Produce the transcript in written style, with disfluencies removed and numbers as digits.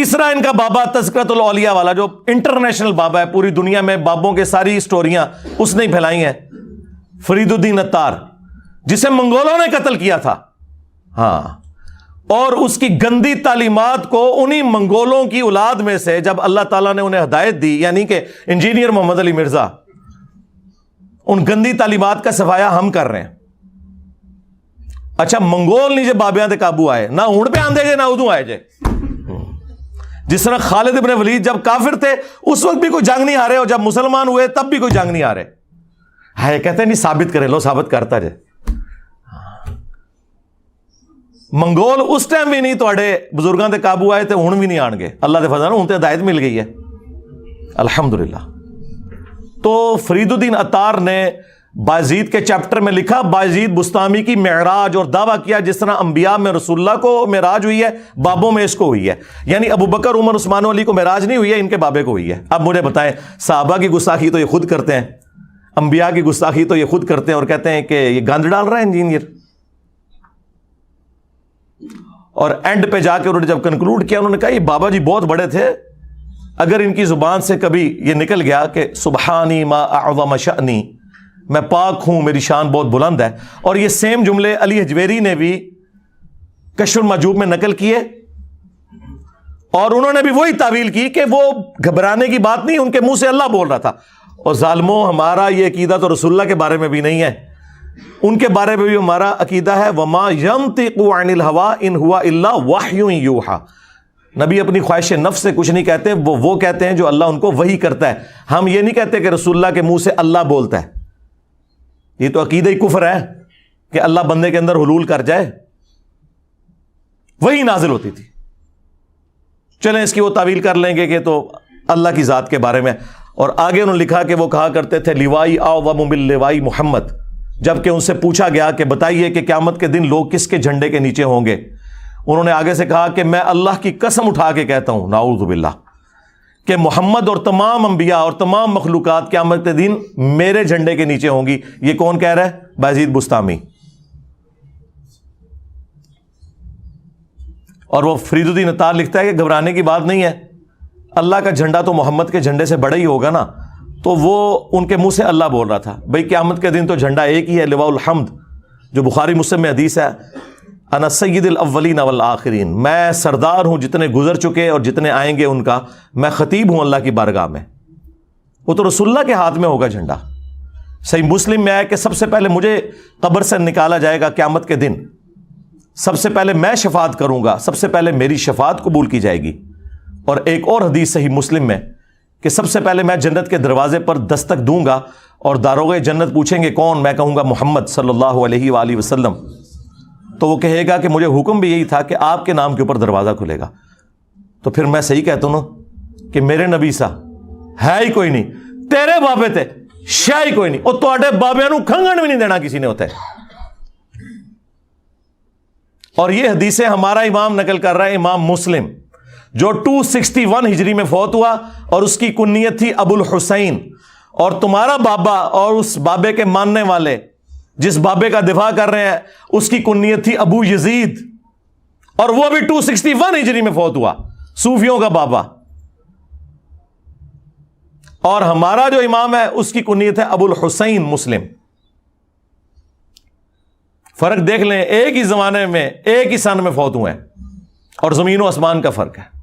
تیسرا ان کا بابا تذکرۃ الاولیاء والا جو انٹرنیشنل بابا ہے، پوری دنیا میں بابوں کے ساری سٹوریاں اس نے پھیلائی ہیں، فرید الدین عطار، جسے منگولوں نے قتل کیا تھا. ہاں، اور اس کی گندی تعلیمات کو انہی منگولوں کی اولاد میں سے جب اللہ تعالیٰ نے انہیں ہدایت دی، یعنی کہ انجینئر محمد علی مرزا، ان گندی تعلیمات کا صفایا ہم کر رہے ہیں. اچھا، منگول نہیں جب بابیاں تے قابو آئے، نہ اونٹ پہ آندے جے نہ ادو آئے جے. جس طرح خالد ابن ولید جب کافر تھے اس وقت بھی کوئی جنگ نہیں ہارے، اور جب مسلمان ہوئے تب بھی کوئی جنگ نہیں ہارے. ہے کہتے ہیں نہیں ثابت کرے، لو ثابت کرتا جے. منگول اس ٹائم بھی نہیں توڑے بزرگاں تے قابو آئے تے ہن بھی نہیں آن گے. اللہ دے فضل ہن تے ہدایت مل گئی ہے الحمدللہ. تو فرید الدین عطار نے بایزید کے چیپٹر میں لکھا بایزید بستامی کی معراج، اور دعویٰ کیا جس طرح انبیاء میں رسول اللہ کو معراج ہوئی ہے، بابوں میں اس کو ہوئی ہے. یعنی ابو بکر، عمر، عثمان و علی کو معراج نہیں ہوئی ہے، ان کے بابے کو ہوئی ہے. اب مجھے بتائیں، صحابہ کی گستاخی تو یہ خود کرتے ہیں، انبیاء کی گستاخی تو یہ خود کرتے ہیں، اور کہتے ہیں کہ یہ گند ڈال رہا ہے انجینئر. اور اینڈ پہ جا کے انہوں نے جب کنکلوڈ کیا، انہوں نے کہا یہ بابا جی بہت بڑے تھے، اگر ان کی زبان سے کبھی یہ نکل گیا کہ سبحانی ما اعظم شأنی، میں پاک ہوں، میری شان بہت بلند ہے. اور یہ سیم جملے علی حجویری نے بھی کشف المحجوب میں نقل کیے، اور انہوں نے بھی وہی تعویل کی کہ وہ گھبرانے کی بات نہیں، ان کے منہ سے اللہ بول رہا تھا. اور ظالموں، ہمارا یہ عقیدہ تو رسول اللہ کے بارے میں بھی نہیں ہے، ان کے بارے میں بھی ہمارا عقیدہ ہے وما ينطق عن الهوى ان هو الا وحی یوحى. نبی اپنی خواہش نفس سے کچھ نہیں کہتے، وہ کہتے ہیں جو اللہ ان کو وحی کرتا ہے. ہم یہ نہیں کہتے کہ رسول اللہ کے منہ سے اللہ بولتا ہے. یہ تو عقیدہ ہی کفر ہے کہ اللہ بندے کے اندر حلول کر جائے. وہی نازل ہوتی تھی. چلیں اس کی وہ تعویل کر لیں گے کہ تو اللہ کی ذات کے بارے میں. اور آگے انہوں نے لکھا کہ وہ کہا کرتے تھے لیوائی اعظم من لوائی محمد، جبکہ ان سے پوچھا گیا کہ بتائیے کہ قیامت کے دن لوگ کس کے جھنڈے کے نیچے ہوں گے. انہوں نے آگے سے کہا کہ میں اللہ کی قسم اٹھا کے کہتا ہوں، نعوذ باللہ، کہ محمد اور تمام انبیاء اور تمام مخلوقات قیامت کے دن میرے جھنڈے کے نیچے ہوں گی. یہ کون کہہ رہا ہے؟ بایزید بستامی. اور وہ فرید الدین عطار لکھتا ہے کہ گھبرانے کی بات نہیں ہے، اللہ کا جھنڈا تو محمد کے جھنڈے سے بڑا ہی ہوگا نا. تو وہ ان کے منہ سے اللہ بول رہا تھا. بھئی قیامت کے دن تو جھنڈا ایک ہی ہے، لواء الحمد، جو بخاری مسلم میں حدیث ہے، انا سید الاولین والآخرین، میں سردار ہوں جتنے گزر چکے اور جتنے آئیں گے ان کا، میں خطیب ہوں اللہ کی بارگاہ میں. وہ تو رسول اللہ کے ہاتھ میں ہوگا جھنڈا. صحیح مسلم میں آیا کہ سب سے پہلے مجھے قبر سے نکالا جائے گا قیامت کے دن، سب سے پہلے میں شفاعت کروں گا، سب سے پہلے میری شفاعت قبول کی جائے گی. اور ایک اور حدیث صحیح مسلم میں کہ سب سے پہلے میں جنت کے دروازے پر دستک دوں گا، اور داروغے جنت پوچھیں گے کون؟ میں کہوں گا محمد صلی اللہ علیہ وآلہ وسلم. تو وہ کہے گا کہ مجھے حکم بھی یہی تھا کہ آپ کے نام کے اوپر دروازہ کھلے گا. تو پھر میں صحیح کہتا ہوں نا کہ میرے نبی سا ہے ہی کوئی نہیں، تیرے بابے تے شاہ ہی کوئی نہیں، اور تواڈے بابے نو کھنگن بھی نہیں دینا کسی نے ہوتا ہے. اور یہ حدیثیں ہمارا امام نقل کر رہا ہے، امام مسلم، جو 261 ہجری میں فوت ہوا، اور اس کی کنیت تھی ابو الحسین. اور تمہارا بابا اور اس بابے کے ماننے والے جس بابے کا دفاع کر رہے ہیں اس کی کنیت تھی ابو یزید، اور وہ بھی 261 ہجری میں فوت ہوا، صوفیوں کا بابا. اور ہمارا جو امام ہے اس کی کنیت ہے ابو الحسین مسلم. فرق دیکھ لیں، ایک ہی زمانے میں ایک ہی سن میں فوت ہوئے ہیں، اور زمین و آسمان کا فرق ہے.